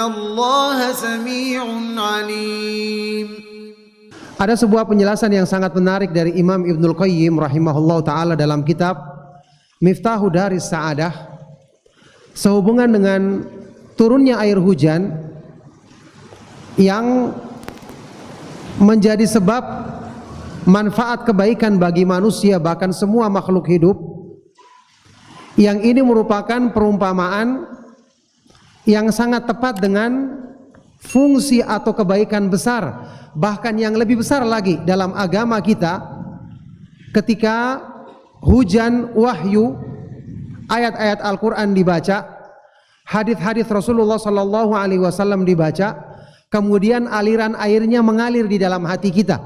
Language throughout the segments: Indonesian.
Innallaha sami'un 'alim. Ada sebuah penjelasan yang sangat menarik dari Imam Ibnul Qayyim rahimahullah ta'ala dalam kitab Miftahu Daris Sa'adah sehubungan dengan turunnya air hujan yang menjadi sebab manfaat kebaikan bagi manusia bahkan semua makhluk hidup. Yang ini merupakan perumpamaan yang sangat tepat dengan fungsi atau kebaikan besar, bahkan yang lebih besar lagi dalam agama kita. Ketika hujan wahyu, ayat-ayat Al-Quran dibaca, hadis-hadis Rasulullah Sallallahu Alaihi Wasallam dibaca, kemudian aliran airnya mengalir di dalam hati kita.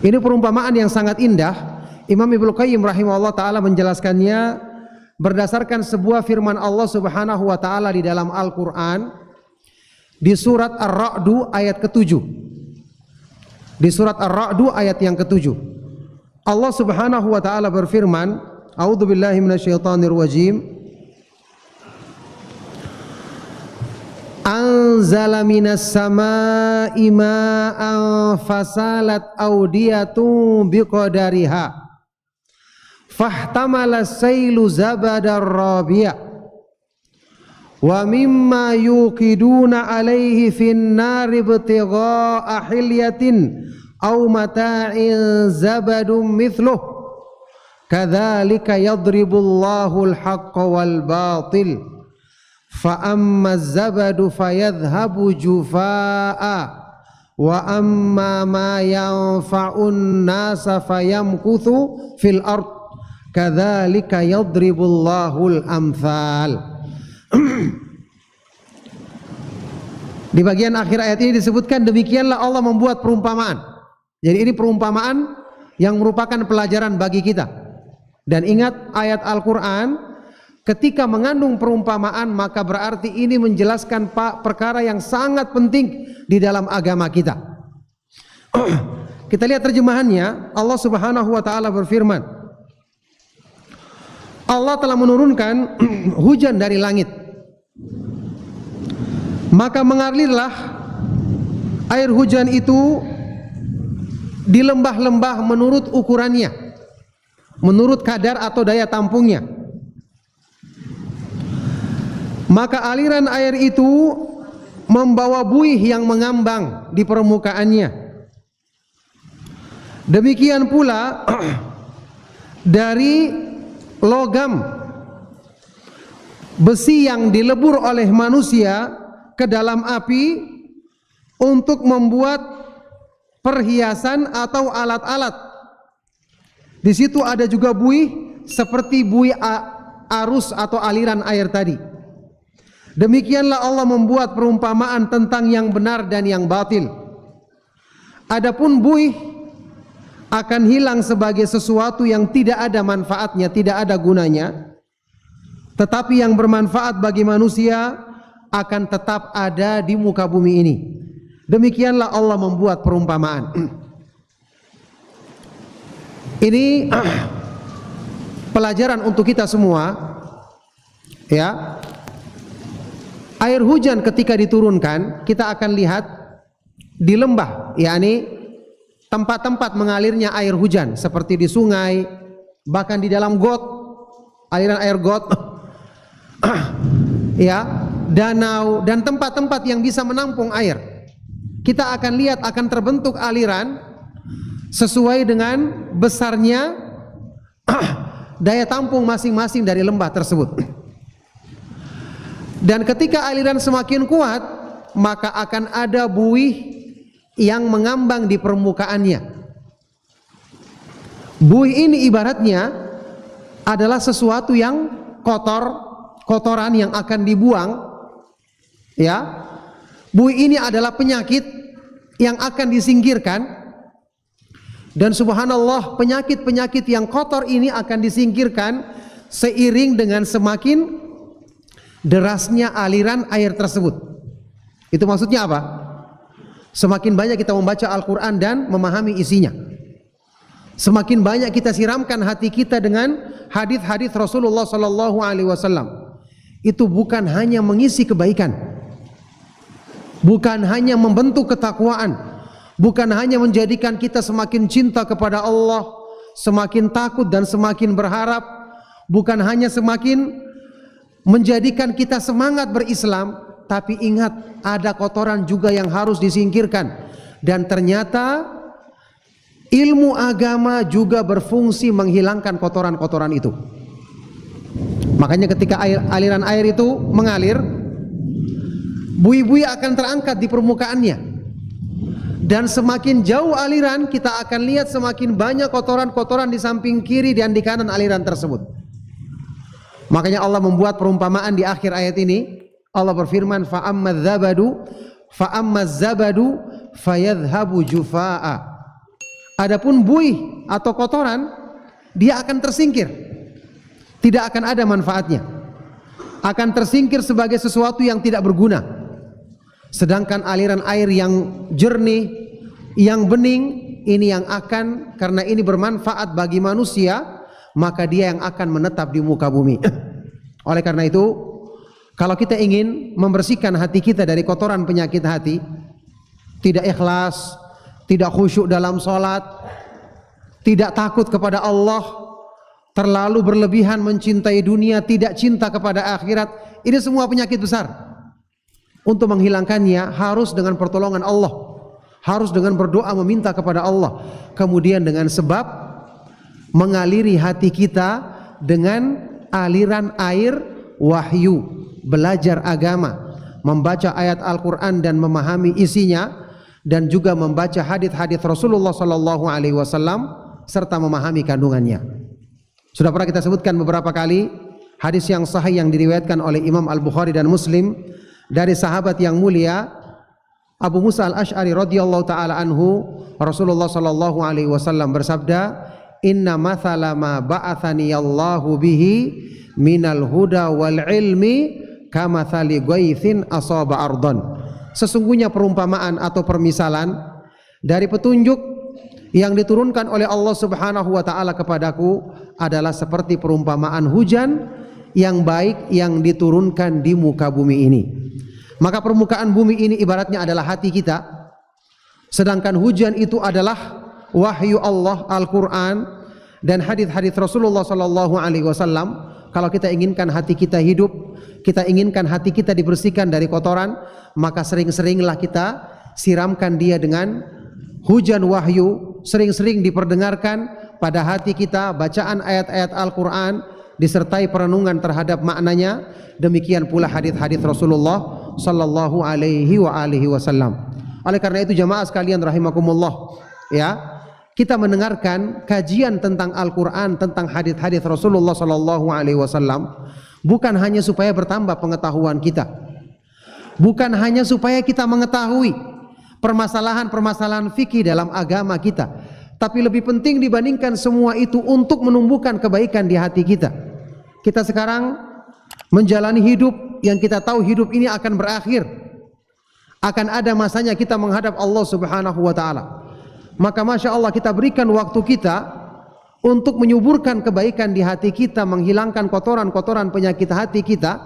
Ini perumpamaan yang sangat indah. Imam Ibnu Qayyim rahimahullah ta'ala menjelaskannya berdasarkan sebuah firman Allah subhanahu wa ta'ala di dalam Al-Quran di surat Ar-Ra'du ayat ke-7. Di surat Ar-Ra'du ayat yang ke-7 Allah subhanahu wa ta'ala berfirman, A'udzubillahi minasyaitonirrajim, anzala minas samaa'i ma'an fasalat awdiyatun biqadariha fahtamala sailu zabadar rabi'a wa mimma yuqiduna alaihi fin nari ibtigha'a hilyatin aw mata'in zabadun mithluh kadzalika yadribullahu al-haqqa wal batil fa amma az-zabadu fayadhhabu jufaa'a wa amma ma yanfa'un nasa fayamkuthu fil ard kadzalika yadribullahu al-amthal. Di bagian akhir ayat ini disebutkan demikianlah Allah membuat perumpamaan. Jadi ini perumpamaan yang merupakan pelajaran bagi kita. Dan ingat ayat Al-Quran ketika mengandung perumpamaan maka berarti ini menjelaskan perkara yang sangat penting di dalam agama kita. Kita lihat terjemahannya. Allah subhanahu wa ta'ala berfirman, Allah telah menurunkan hujan dari langit, maka mengalirlah air hujan itu di lembah-lembah menurut ukurannya, menurut kadar atau daya tampungnya. Maka aliran air itu membawa buih yang mengambang di permukaannya. Demikian pula dari logam besi yang dilebur oleh manusia ke dalam api untuk membuat perhiasan atau alat-alat. Di situ ada juga buih seperti buih arus atau aliran air tadi. Demikianlah Allah membuat perumpamaan tentang yang benar dan yang batil. Adapun buih akan hilang sebagai sesuatu yang tidak ada manfaatnya, tidak ada gunanya. Tetapi yang bermanfaat bagi manusia akan tetap ada di muka bumi ini. Demikianlah Allah membuat perumpamaan. Ini pelajaran untuk kita semua, ya. Air hujan ketika diturunkan, kita akan lihat di lembah, yakni tempat-tempat mengalirnya air hujan seperti di sungai, bahkan di dalam got, aliran air got, ya, danau dan tempat-tempat yang bisa menampung air. Kita akan lihat akan terbentuk aliran sesuai dengan besarnya daya tampung masing-masing dari lembah tersebut. Dan ketika aliran semakin kuat, maka akan ada buih yang mengambang di permukaannya. Buih ini ibaratnya adalah sesuatu yang kotoran yang akan dibuang, ya. Buih ini adalah penyakit yang akan disingkirkan, dan subhanallah penyakit-penyakit yang kotor ini akan disingkirkan seiring dengan semakin derasnya aliran air tersebut. Itu maksudnya apa? Semakin banyak kita membaca Al-Quran dan memahami isinya, semakin banyak kita siramkan hati kita dengan hadis-hadis Rasulullah Sallallahu Alaihi Wasallam. itu bukan hanya mengisi kebaikan, bukan hanya membentuk ketakwaan, bukan hanya menjadikan kita semakin cinta kepada Allah, semakin takut dan semakin berharap, bukan hanya semakin menjadikan kita semangat berislam, tapi ingat ada kotoran juga yang harus disingkirkan. Dan ternyata ilmu agama juga berfungsi menghilangkan kotoran-kotoran itu. Makanya ketika aliran air itu mengalir, buih-buih akan terangkat di permukaannya. Dan semakin jauh aliran, kita akan lihat semakin banyak kotoran-kotoran di samping kiri dan di kanan aliran tersebut. Makanya Allah membuat perumpamaan di akhir ayat ini. Allah berfirman, fa'ammaz zabadu fayadhhabu jufaa'a. Adapun buih atau kotoran, dia akan tersingkir. Tidak akan ada manfaatnya. Akan tersingkir sebagai sesuatu yang tidak berguna. Sedangkan aliran air yang jernih, yang bening, ini yang akan, karena ini bermanfaat bagi manusia, maka dia yang akan menetap di muka bumi. Oleh karena itu, kalau kita ingin membersihkan hati kita dari kotoran penyakit hati, tidak ikhlas, tidak khusyuk dalam sholat, tidak takut kepada Allah, terlalu berlebihan mencintai dunia, tidak cinta kepada akhirat, ini semua penyakit besar. Untuk menghilangkannya harus dengan pertolongan Allah, harus dengan berdoa meminta kepada Allah, kemudian dengan sebab mengaliri hati kita dengan aliran air wahyu, belajar agama, membaca ayat Al-Quran dan memahami isinya, dan juga membaca hadits-hadits Rasulullah SAW serta memahami kandungannya. Sudah pernah kita sebutkan beberapa kali hadis yang sahih yang diriwayatkan oleh Imam Al-Bukhari dan Muslim dari sahabat yang mulia Abu Musa Al-Asy'ari radhiyallahu taala anhu, Rasulullah sallallahu alaihi wasallam bersabda, "Inna mathala ma ba'athani Allahu bihi minal huda wal ilmi kamathali ghaithin asaba ardon." Sesungguhnya perumpamaan atau permisalan dari petunjuk yang diturunkan oleh Allah Subhanahu wa taala kepadaku adalah seperti perumpamaan hujan yang baik yang diturunkan di muka bumi ini. Maka permukaan bumi ini ibaratnya adalah hati kita, sedangkan hujan itu adalah wahyu Allah, Al-Quran dan hadits-hadits Rasulullah sallallahu alaihi wasallam. Kalau kita inginkan hati kita hidup, kita inginkan hati kita dibersihkan dari kotoran, maka sering-seringlah kita siramkan dia dengan hujan wahyu, sering-sering diperdengarkan pada hati kita bacaan ayat-ayat Al-Quran disertai perenungan terhadap maknanya. Demikian pula hadits-hadits Rasulullah sallallahu alaihi wasallam. Oleh karena itu jamaah sekalian rahimakumullah, ya, kita mendengarkan kajian tentang Al-Quran, tentang hadits-hadits Rasulullah sallallahu alaihi wasallam bukan hanya supaya bertambah pengetahuan kita, bukan hanya supaya kita mengetahui permasalahan-permasalahan fikih dalam agama kita, tapi lebih penting dibandingkan semua itu untuk menumbuhkan kebaikan di hati kita. Kita sekarang menjalani hidup yang kita tahu hidup ini akan berakhir, akan ada masanya kita menghadap Allah Subhanahu wa taala. Maka Masya Allah kita berikan waktu kita untuk menyuburkan kebaikan di hati kita, menghilangkan kotoran-kotoran penyakit hati kita,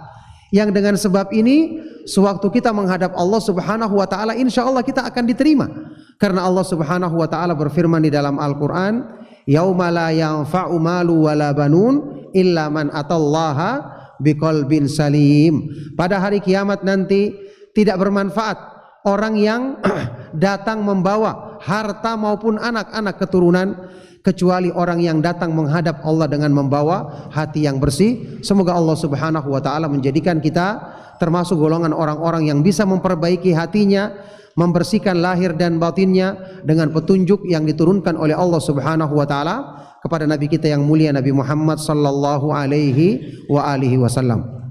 yang dengan sebab ini sewaktu kita menghadap Allah Subhanahu wa taala insya Allah kita akan diterima. Karena Allah Subhanahu wa taala berfirman di dalam Al-Qur'an, "Yauma la yanfa'u malu wala banun illa man atallaha biqalbin salim." Pada hari kiamat nanti tidak bermanfaat orang yang datang membawa harta maupun anak-anak keturunan, kecuali orang yang datang menghadap Allah dengan membawa hati yang bersih. Semoga Allah Subhanahu wa taala menjadikan kita termasuk golongan orang-orang yang bisa memperbaiki hatinya, membersihkan lahir dan batinnya dengan petunjuk yang diturunkan oleh Allah Subhanahu wa taala kepada nabi kita yang mulia Nabi Muhammad sallallahu alaihi wasallam.